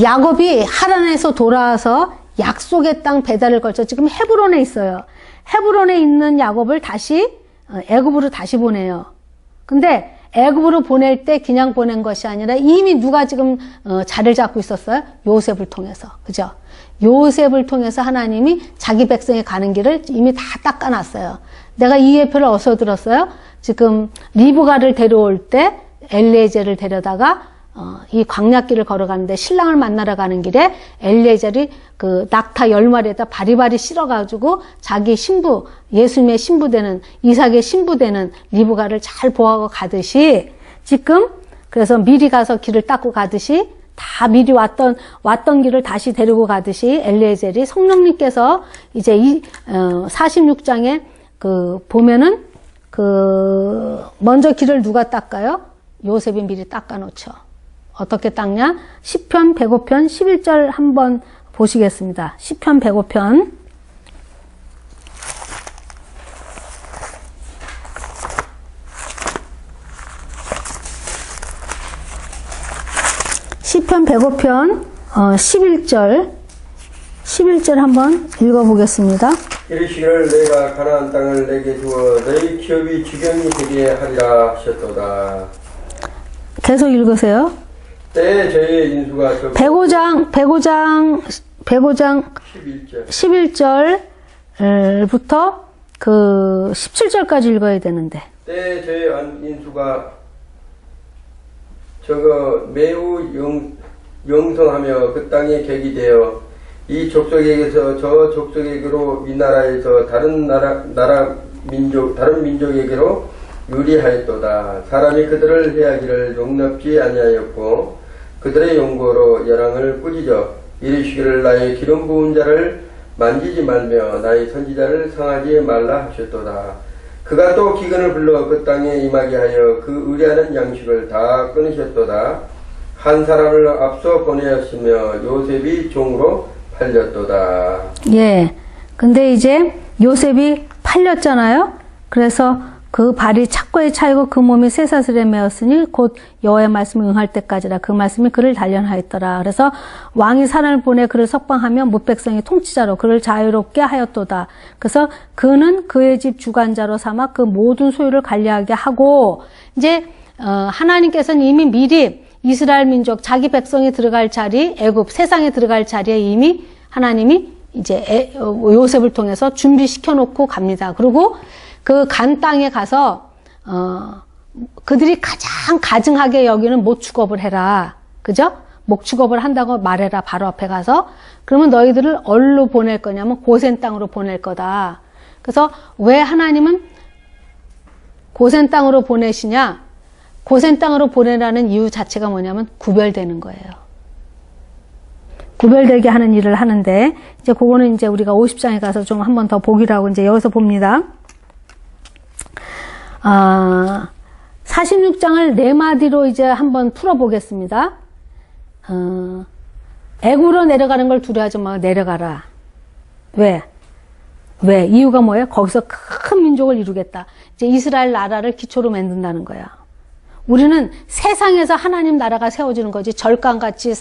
야곱이 하란에서 돌아와서 약속의 땅 배달을 걸쳐 지금 헤브론에 있어요. 헤브론에 있는 야곱을 다시 애굽으로 다시 보내요. 근데 애굽으로 보낼 때 그냥 보낸 것이 아니라 이미 누가 지금 자리를 잡고 있었어요? 요셉을 통해서. 그죠? 요셉을 통해서 하나님이 자기 백성이 가는 길을 이미 다 닦아놨어요. 내가 이 예표를 어디서 들었어요? 지금 리브가를 데려올 때 엘리에젤을 데려다가 이 광야길을 걸어가는데 신랑을 만나러 가는 길에 엘리에젤이 그 낙타 10마리에다 바리바리 실어가지고 자기 신부, 예수님의 신부되는, 이삭의 신부되는 리브가를 잘 보호하고 가듯이, 지금 그래서 미리 가서 길을 닦고 가듯이, 다 미리 왔던 길을 다시 데리고 가듯이 엘리에젤이 성령님께서 이제 이 46장에 그 보면은 그 먼저 길을 누가 닦아요? 요셉이 미리 닦아 놓죠. 어떻게 닦냐? 시편 105편 11절 한번 보시겠습니다. 시편 105편 105편 11절 한번 읽어보겠습니다. 이르시기를 내가 가나안 땅을 내게 주어 너희 기업이 주경이 되게 하리라 하셨도다. 계속 읽으세요. 때에 저희의 인수가 105장 11절부터 그 17절까지 읽어야 되는데. 때에 저희의 인수가 저거 매우 영성하며 그 땅에 객이 되어 이 족속에게서 저 족속에게로 이 나라에서 다른 민족에게로 유리하였도다. 사람이 그들을 해하기를 용납지 아니하였고 그들의 용고로 열왕을 꾸짖어 이르시기를 나의 기름 부은 자를 만지지 말며 나의 선지자를 상하지 말라 하셨도다. 그가 또 기근을 불러 그 땅에 임하게 하여 그 의뢰하는 양식을 다 끊으셨도다. 한 사람을 앞서 보내었으며 요셉이 종으로 팔렸도다. 예. 근데 이제 요셉이 팔렸잖아요. 그래서 그 발이 착고에 차이고 그 몸이 쇠사슬에 매었으니 곧 여호와의 말씀을 응할 때까지라. 그 말씀이 그를 단련하였더라. 그래서 왕이 사람을 보내 그를 석방하며 뭇백성의 통치자로 그를 자유롭게 하였도다. 그래서 그는 그의 집 주관자로 삼아 그 모든 소유를 관리하게 하고, 이제 하나님께서는 이미 미리 이스라엘 민족 자기 백성이 들어갈 자리, 애굽 세상에 들어갈 자리에 이미 하나님이 이제 요셉을 통해서 준비시켜 놓고 갑니다. 그리고 그 간 땅에 가서 그들이 가장 가증하게 여기는 목축업을 해라. 그죠? 목축업을 한다고 말해라. 바로 앞에 가서. 그러면 너희들을 어디로 보낼 거냐면 고센 땅으로 보낼 거다. 그래서 왜 하나님은 고센 땅으로 보내시냐? 고센 땅으로 보내라는 이유 자체가 뭐냐면 구별되는 거예요. 구별되게 하는 일을 하는데, 이제 그거는 이제 우리가 50장에 가서 좀 한 번 더 보기라고 이제 여기서 봅니다. 46장을 네 마디로 이제 한번 풀어보겠습니다. 애굽으로 내려가는 걸 두려워하지 마. 내려가라. 왜? 이유가 뭐예요? 거기서 큰 민족을 이루겠다. 이제 이스라엘 나라를 기초로 만든다는 거야. 우리는 세상에서 하나님 나라가 세워지는 거지 절간같이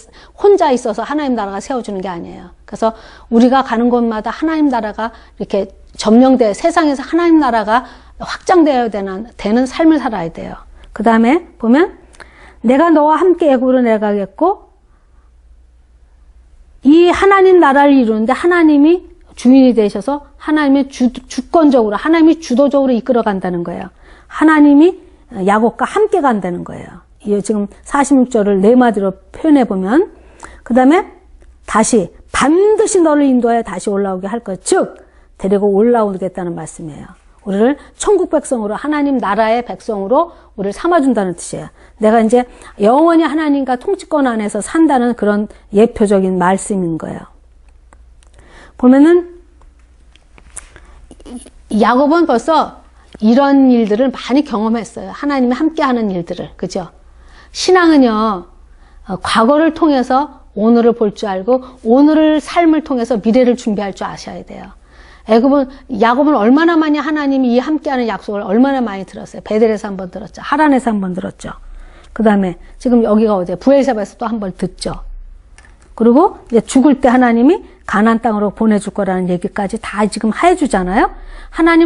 혼자 있어서 하나님 나라가 세워지는 게 아니에요. 그래서 우리가 가는 곳마다 하나님 나라가 이렇게 점령돼 세상에서 하나님 나라가 확장되어야 되는 삶을 살아야 돼요. 그 다음에 보면 내가 너와 함께 애굽으로 내려가겠고, 이 하나님 나라를 이루는데 하나님이 주인이 되셔서 하나님이 주권적으로 하나님이 주도적으로 이끌어 간다는 거예요. 하나님이 야곱과 함께 간다는 거예요. 이 지금 46절을 네 마디로 표현해 보면, 그 다음에 다시 반드시 너를 인도하여 다시 올라오게 할 것, 즉 데리고 올라오겠다는 말씀이에요. 우리를 천국 백성으로 하나님 나라의 백성으로 우리를 삼아준다는 뜻이에요. 내가 이제 영원히 하나님과 통치권 안에서 산다는 그런 예표적인 말씀인 거예요. 보면은 야곱은 벌써 이런 일들을 많이 경험했어요. 하나님이 함께하는 일들을. 그죠? 신앙은요, 과거를 통해서 오늘을 볼 줄 알고 오늘을 삶을 통해서 미래를 준비할 줄 아셔야 돼요. 야곱은 얼마나 많이 하나님이 이 함께하는 약속을 얼마나 많이 들었어요. 베델에서 한번 들었죠. 하란에서 한번 들었죠. 그 다음에 지금 여기가 어제 부엘세바에서 또 한번 듣죠. 그리고 이제 죽을 때 하나님이 가나안 땅으로 보내줄 거라는 얘기까지 다 지금 해주잖아요.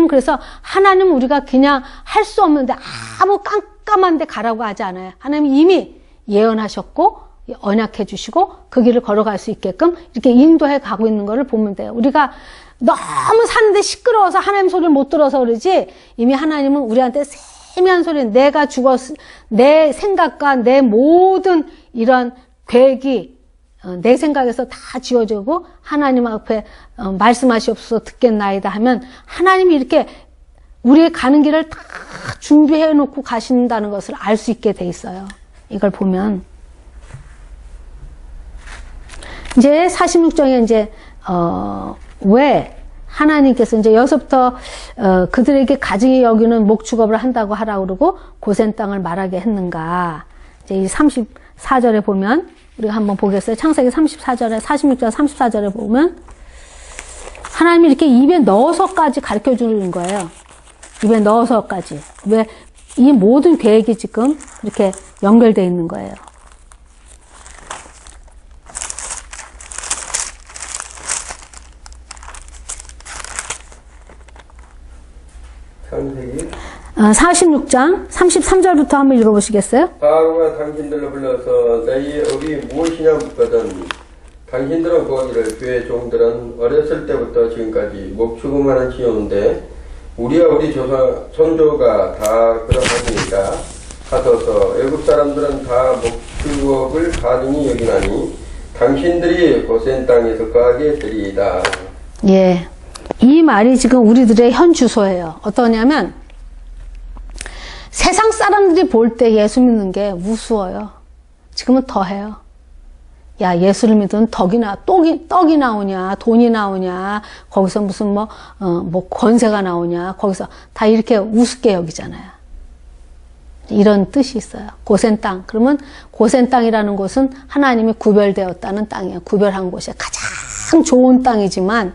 그래서 하나님 우리가 그냥 할 수 없는데 아무 깜깜한 데 가라고 하지 않아요. 하나님이 이미 예언하셨고 언약해 주시고 그 길을 걸어갈 수 있게끔 이렇게 인도해 가고 있는 거를 보면 돼요. 우리가 너무 사는데 시끄러워서 하나님 소리를 못 들어서 그러지, 이미 하나님은 우리한테 세미한 소리, 내가 내 생각과 내 모든 이런 계획이 내 생각에서 다 지워지고 하나님 앞에 말씀하시옵소서 듣겠나이다 하면 하나님이 이렇게 우리의 가는 길을 다 준비해 놓고 가신다는 것을 알 수 있게 돼 있어요. 이걸 보면 이제 46장에 이제 왜 하나님께서 이제 여기서부터 그들에게 가증히 여기는 목축업을 한다고 하라고 그러고 고센 땅을 말하게 했는가. 이제 이 34절에 보면 우리가 한번 보겠어요. 창세기 34절에 46절 34절에 보면 하나님이 이렇게 입에 넣어서까지 가르쳐 주는 거예요. 입에 넣어서까지. 왜? 이 모든 계획이 지금 이렇게 연결되어 있는 거예요. 창세기 46장 33절부터 한번 읽어보시겠어요? 바로가 당신들을 불러서 너희 업이 무엇이냐 묻거든 당신들은 구하기를 주의 종들은 어렸을 때부터 지금까지 목축음하는 지었는데 우리와 우리 손조가 다 그러하니까 하소서 애굽 사람들은 다 목축업을 가증히 여기나니 당신들이 고센 땅에서 거하게 되리이다. 예, 이 말이 지금 우리들의 현 주소예요. 어떠냐면 세상 사람들이 볼 때 예수 믿는 게 우스워요. 지금은 더해요. 야, 예수를 믿으면 떡이 나오냐, 돈이 나오냐, 거기서 무슨 권세가 나오냐, 거기서 다 이렇게 우습게 여기잖아요. 이런 뜻이 있어요. 고센 땅. 그러면 고센 땅이라는 곳은 하나님이 구별되었다는 땅이에요. 구별한 곳이 가장 좋은 땅이지만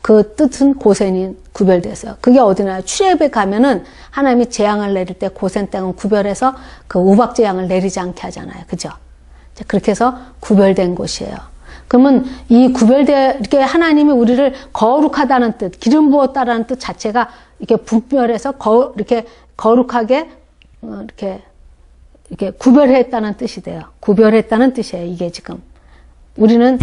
그 뜻은 고센이 구별됐어요. 그게 어디나요? 출애굽에 가면은 하나님이 재앙을 내릴 때 고센 땅은 구별해서 그 우박 재앙을 내리지 않게 하잖아요. 그죠? 그렇게 해서 구별된 곳이에요. 그러면 이 이렇게 하나님이 우리를 거룩하다는 뜻, 기름 부었다라는 뜻 자체가 이렇게 분별해서 이렇게 거룩하게 이렇게 구별했다는 뜻이 돼요. 구별했다는 뜻이에요. 이게 지금. 우리는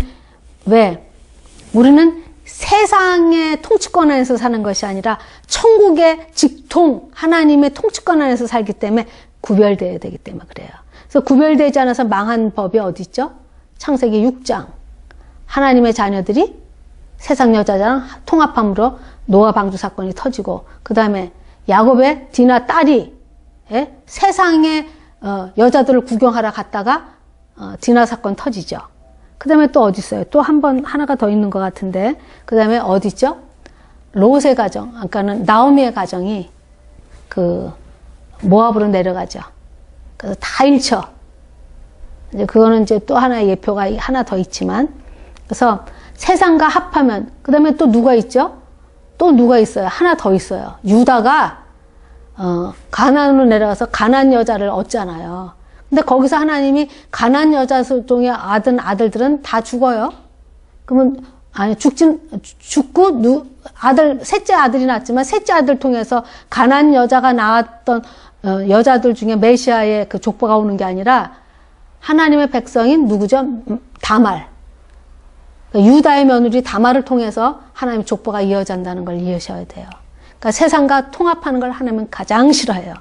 세상의 통치권 안에서 사는 것이 아니라 천국의 직통, 하나님의 통치권 안에서 살기 때문에 구별되어야 되기 때문에 그래요. 그래서 구별되지 않아서 망한 법이 어디 있죠? 창세기 6장. 하나님의 자녀들이 세상 여자랑 통합함으로 노아 방주 사건이 터지고, 그 다음에 야곱의 디나 딸이 세상의 여자들을 구경하러 갔다가 디나 사건 터지죠. 그 다음에 또 어디 있어요? 또 하나가 더 있는 것 같은데, 그 다음에 어디 있죠? 롯의 가정, 아까는 나오미의 가정이 모압으로 내려가죠. 그래서 다 잃죠. 이제 그거는 이제 또 하나의 예표가 하나 더 있지만, 그래서 세상과 합하면, 그 다음에 또 누가 있죠? 또 누가 있어요? 하나 더 있어요. 유다가 가나안으로 내려가서 가나안 여자를 얻잖아요. 근데 거기서 하나님이 가나안 여자 중에 아들들은 다 죽어요. 그러면 죽고 셋째 아들이 낳았지만 셋째 아들 통해서 가나안 여자가 낳았던 여자들 중에 메시아의 그 족보가 오는 게 아니라 하나님의 백성인 누구죠? 다말. 유다의 며느리 다말을 통해서 하나님의 족보가 이어진다는 걸 이해하셔야 돼요. 그러니까 세상과 통합하는 걸 하나님은 가장 싫어해요.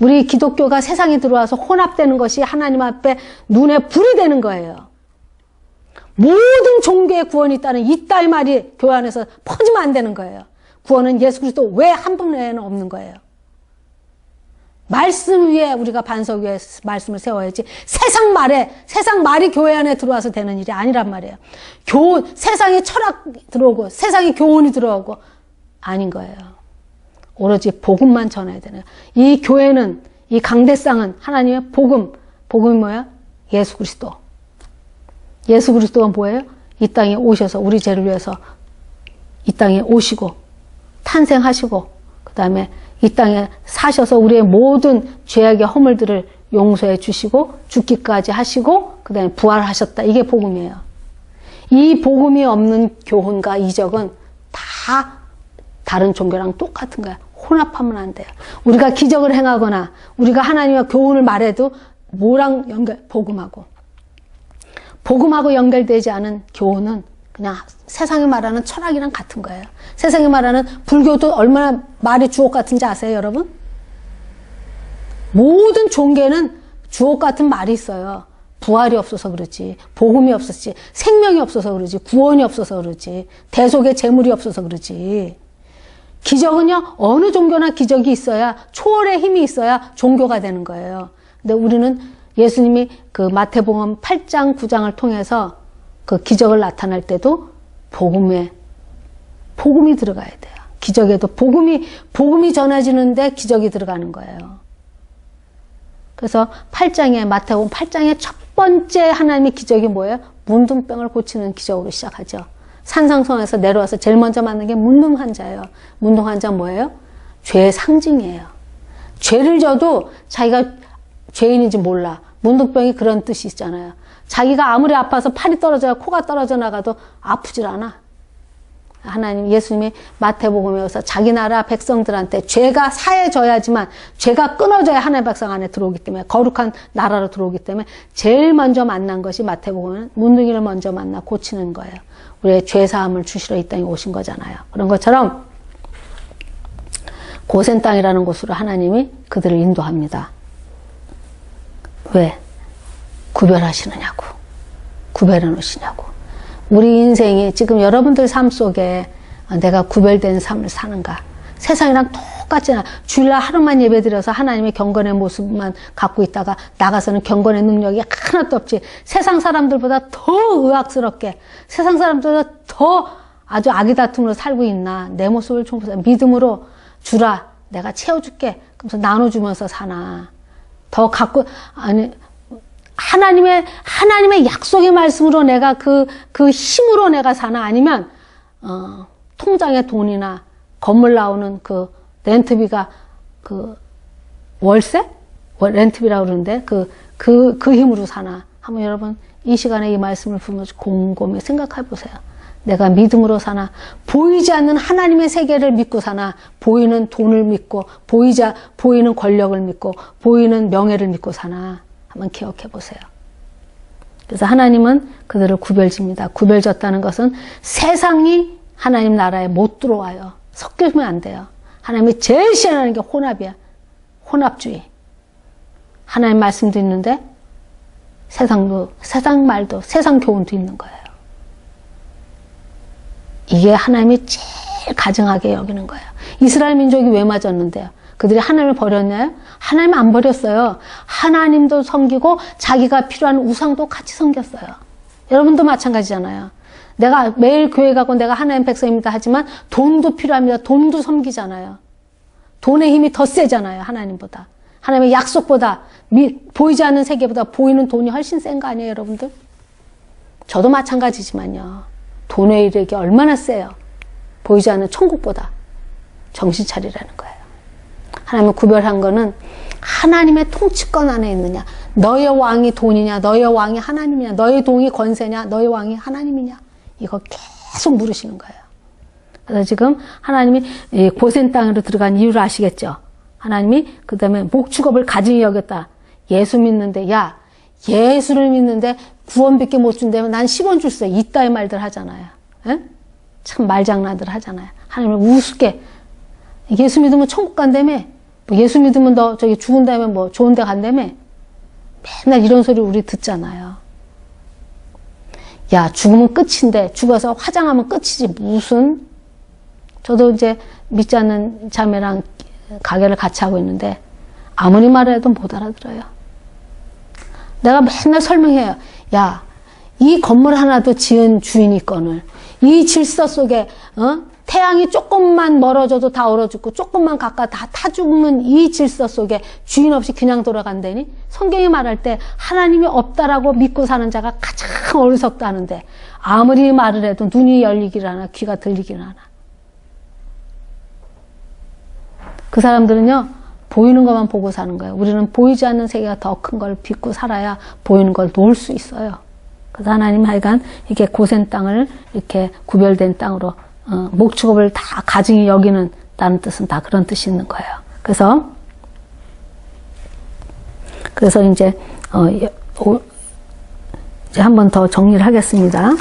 우리 기독교가 세상에 들어와서 혼합되는 것이 하나님 앞에 눈에 불이 되는 거예요. 모든 종교의 구원이 있다는 이따위 말이 교회 안에서 퍼지면 안 되는 거예요. 구원은 예수 그리스도 외 한 분 외에는 없는 거예요. 말씀 위에 우리가 반석 위에 말씀을 세워야지 세상 말이 교회 안에 들어와서 되는 일이 아니란 말이에요. 세상에 철학 들어오고 세상에 교훈이 들어오고 아닌 거예요. 오로지 복음만 전해야 되는. 이 교회는, 이 강대상은 하나님의 복음이 뭐야? 예수 그리스도. 예수 그리스도가 뭐예요? 이 땅에 오셔서 우리 죄를 위해서 이 땅에 오시고 탄생하시고 그 다음에 이 땅에 사셔서 우리의 모든 죄악의 허물들을 용서해 주시고 죽기까지 하시고 그 다음에 부활하셨다. 이게 복음이에요. 이 복음이 없는 교훈과 이적은 다 다른 종교랑 똑같은 거야. 혼합하면 안 돼요. 우리가 기적을 행하거나 우리가 하나님과 교훈을 말해도 뭐랑 복음하고 연결되지 않은 교훈은 그냥 세상이 말하는 철학이랑 같은 거예요. 세상이 말하는 불교도 얼마나 말이 주옥 같은지 아세요, 여러분? 모든 종교는 주옥 같은 말이 있어요. 부활이 없어서 그렇지, 복음이 없었지, 생명이 없어서 그러지, 구원이 없어서 그러지, 대속의 재물이 없어서 그러지. 기적은요, 어느 종교나 기적이 있어야, 초월의 힘이 있어야 종교가 되는 거예요. 근데 우리는 예수님이 그 마태복음 8장, 9장을 통해서 그 기적을 나타날 때도 복음이 들어가야 돼요. 기적에도 복음이 전해지는데 기적이 들어가는 거예요. 그래서 마태복음 8장의 첫 번째 하나님의 기적이 뭐예요? 문둥병을 고치는 기적으로 시작하죠. 산상성에서 내려와서 제일 먼저 만난 게 문둥 환자예요. 문둥 환자 뭐예요? 죄의 상징이에요. 죄를 져도 자기가 죄인인지 몰라. 문둥병이 그런 뜻이 있잖아요. 자기가 아무리 아파서 팔이 떨어져야 코가 떨어져 나가도 아프질 않아. 예수님이 마태복음에서 자기 나라 백성들한테 죄가 사해져야지만, 죄가 끊어져야 하나님의 백성 안에 들어오기 때문에, 거룩한 나라로 들어오기 때문에 제일 먼저 만난 것이 마태복음은 문둥이를 먼저 만나 고치는 거예요. 우리의 죄사함을 주시러 이 땅에 오신 거잖아요. 그런 것처럼 고센 땅이라는 곳으로 하나님이 그들을 인도합니다. 왜? 구별하시느냐고. 구별해 놓으시냐고. 우리 인생이 지금 여러분들 삶 속에 내가 구별된 삶을 사는가. 세상이랑 똑같잖아. 주일날 하루만 예배드려서 하나님의 경건의 모습만 갖고 있다가 나가서는 경건의 능력이 하나도 없지. 세상 사람들보다 더 의학스럽게, 세상 사람들보다 더 아주 아기다툼으로 살고 있나. 내 모습을 좀 보세요. 믿음으로 주라, 내가 채워줄게. 그러면서 나눠주면서 사나. 더 갖고, 아니, 하나님의 약속의 말씀으로 내가 그 힘으로 내가 사나. 아니면, 통장에 돈이나 건물 나오는 그 렌트비가 그 월세? 렌트비라고 그러는데 그 힘으로 사나. 한번 여러분 이 시간에 이 말씀을 보면서 곰곰이 생각해 보세요. 내가 믿음으로 사나, 보이지 않는 하나님의 세계를 믿고 사나, 보이는 돈을 믿고, 보이는 권력을 믿고, 보이는 명예를 믿고 사나. 한번 기억해 보세요. 그래서 하나님은 그들을 구별집니다. 구별졌다는 것은 세상이 하나님 나라에 못 들어와요. 섞이면 안 돼요. 하나님이 제일 싫어하는 게 혼합이야. 혼합주의. 하나님 말씀도 있는데 세상 말도, 세상 교훈도 있는 거예요. 이게 하나님이 제일 가증하게 여기는 거예요. 이스라엘 민족이 왜 맞았는데요? 그들이 하나님을 버렸나요? 하나님 안 버렸어요. 하나님도 섬기고 자기가 필요한 우상도 같이 섬겼어요. 여러분도 마찬가지잖아요. 내가 매일 교회 가고 내가 하나님 백성입니다 하지만 돈도 필요합니다. 돈도 섬기잖아요. 돈의 힘이 더 세잖아요. 하나님보다. 하나님의 약속보다, 보이지 않는 세계보다 보이는 돈이 훨씬 센 거 아니에요, 여러분들? 저도 마찬가지지만요. 돈의 이력이 얼마나 세요. 보이지 않는 천국보다. 정신 차리라는 거예요. 하나님을 구별한 거는 하나님의 통치권 안에 있느냐. 너의 왕이 돈이냐, 너의 왕이 하나님이냐, 너의 돈이 권세냐, 너의 왕이 하나님이냐. 이거 계속 물으시는 거예요. 그래서 지금 하나님이 고센 땅으로 들어간 이유를 아시겠죠? 하나님이 그 다음에 목축업을 가증히 여겼다. 예수 믿는데, 야, 예수를 믿는데 구원밖에 못 준다면 난 10원 줄 수 있어. 이따위 말들 하잖아요. 에? 참 말장난들 하잖아요. 하나님을 우습게. 예수 믿으면 천국 간다며. 뭐 예수 믿으면 너 저기 죽은 다음에 뭐 좋은 데 간다며. 맨날 이런 소리 우리 듣잖아요. 야, 죽으면 끝인데, 죽어서 화장하면 끝이지. 무슨. 저도 이제 믿지 않는 자매랑 가게를 같이 하고 있는데 아무리 말해도 못 알아들어요. 내가 맨날 설명해요. 야, 이 건물 하나도 지은 주인이 있거늘 이 질서 속에 태양이 조금만 멀어져도 다 얼어 죽고 조금만 가까이 다 타 죽으면 이 질서 속에 주인 없이 그냥 돌아간다니. 성경이 말할 때 하나님이 없다라고 믿고 사는 자가 가장 어리석다는데 아무리 말을 해도 눈이 열리기를 하나 귀가 들리기를 하나. 그 사람들은요, 보이는 것만 보고 사는 거예요. 우리는 보이지 않는 세계가 더 큰 걸 믿고 살아야 보이는 걸 놓을 수 있어요. 그래서 하나님 하여간 이렇게 고센 땅을 이렇게 구별된 땅으로 목축업을 다 가증히 여기는 다는 뜻은 다 그런 뜻이 있는 거예요. 그래서 이제 한 번 더 정리를 하겠습니다.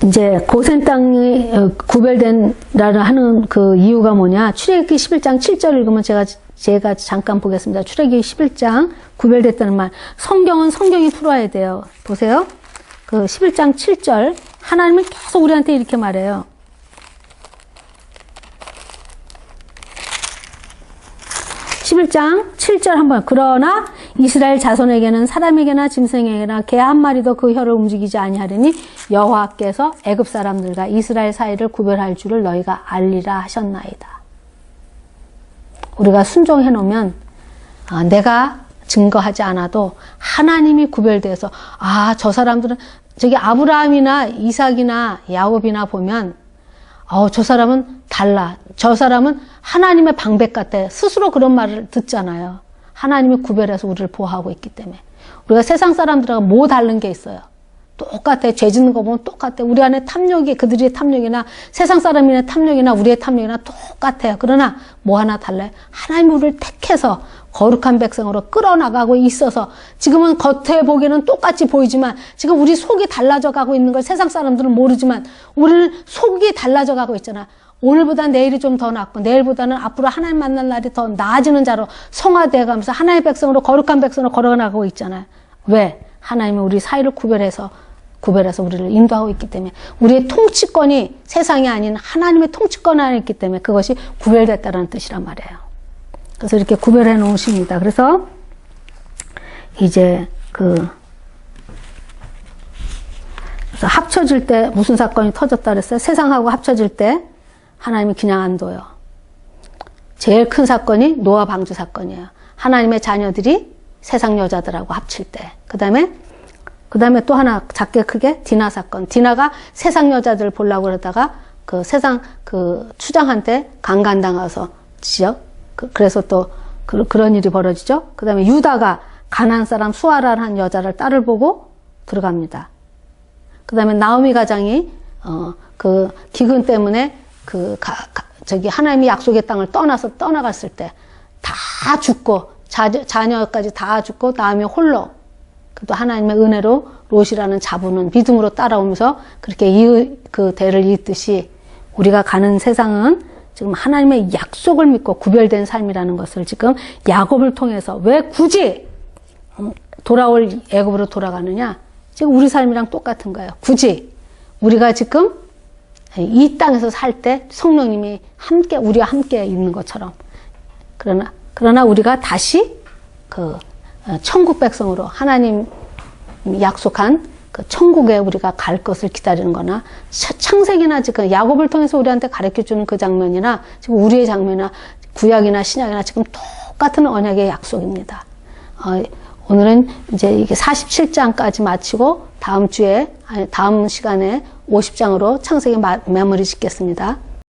이제 고센 땅이 구별된다라 하는 그 이유가 뭐냐? 출애굽기 11장 7절 읽으면 제가 잠깐 보겠습니다. 출애굽기 11장 구별됐다는 말. 성경은 성경이 풀어야 돼요. 보세요. 그 11장 7절 하나님은 계속 우리한테 이렇게 말해요. 11장 7절 한번. 그러나 이스라엘 자손에게는 사람에게나 짐승에게나 개 한 마리도 그 혀를 움직이지 아니하리니 여호와께서 애굽 사람들과 이스라엘 사이를 구별할 줄을 너희가 알리라 하셨나이다. 우리가 순종해 놓으면 내가 증거하지 않아도 하나님이 구별돼서 저 사람들은 저기 아브라함이나 이삭이나 야곱이나 보면 저 사람은 달라. 저 사람은 하나님의 방백 같아. 스스로 그런 말을 듣잖아요. 하나님이 구별해서 우리를 보호하고 있기 때문에. 우리가 세상 사람들하고 뭐 다른 게 있어요? 똑같아. 죄 짓는 거 보면 똑같아. 우리 안에 탐욕이 그들의 탐욕이나 세상 사람의 탐욕이나 우리의 탐욕이나 똑같아요. 그러나 뭐 하나 달라요? 하나님이 우리를 택해서 거룩한 백성으로 끌어나가고 있어서 지금은 겉에 보기에는 똑같이 보이지만 지금 우리 속이 달라져 가고 있는 걸 세상 사람들은 모르지만 우리는 속이 달라져 가고 있잖아. 오늘보다 내일이 좀 더 낫고 내일보다는 앞으로 하나님 만날 날이 더 나아지는 자로 성화되어 가면서 하나님의 백성으로 거룩한 백성으로 걸어나가고 있잖아요. 왜? 하나님이 우리 사이를 구별해서 구별해서 우리를 인도하고 있기 때문에 우리의 통치권이 세상이 아닌 하나님의 통치권 안에 있기 때문에 그것이 구별됐다는 뜻이란 말이에요. 그래서 이렇게 구별해 놓으십니다. 그래서 이제 그래서 합쳐질 때 무슨 사건이 터졌다 그랬어요? 세상하고 합쳐질 때 하나님이 그냥 안 둬요. 제일 큰 사건이 노아 방주 사건이에요. 하나님의 자녀들이 세상 여자들하고 합칠 때. 그 다음에 또 하나 작게 크게 디나 사건. 디나가 세상 여자들 보려고 그러다가 그 세상 그 추장한테 강간당해서 지죠. 그래서 또 그런 일이 벌어지죠. 그 다음에 유다가 가나안 사람 수아라는 여자를 딸을 보고 들어갑니다. 그 다음에 나오미 가장이 그 기근 때문에 저기 하나님이 약속의 땅을 떠나갔을 때 다 죽고 자녀까지 다 죽고 나오미 홀로 또 하나님의 은혜로 롯이라는 자부는 믿음으로 따라오면서 그렇게 그 대를 이었듯이 우리가 가는 세상은 지금 하나님의 약속을 믿고 구별된 삶이라는 것을 지금 야곱을 통해서 왜 굳이 돌아올 애굽으로 돌아가느냐? 지금 우리 삶이랑 똑같은 거예요. 굳이 우리가 지금 이 땅에서 살 때 성령님이 우리와 함께 있는 것처럼 그러나 우리가 다시 천국 백성으로 하나님 약속한 그 천국에 우리가 갈 것을 기다리는 거나 창세기나 지금 야곱을 통해서 우리한테 가르쳐 주는 그 장면이나 지금 우리의 장면이나 구약이나 신약이나 지금 똑같은 언약의 약속입니다. 오늘은 이제 이게 47장까지 마치고 다음 시간에 50장으로 창세기 마무리 짓겠습니다.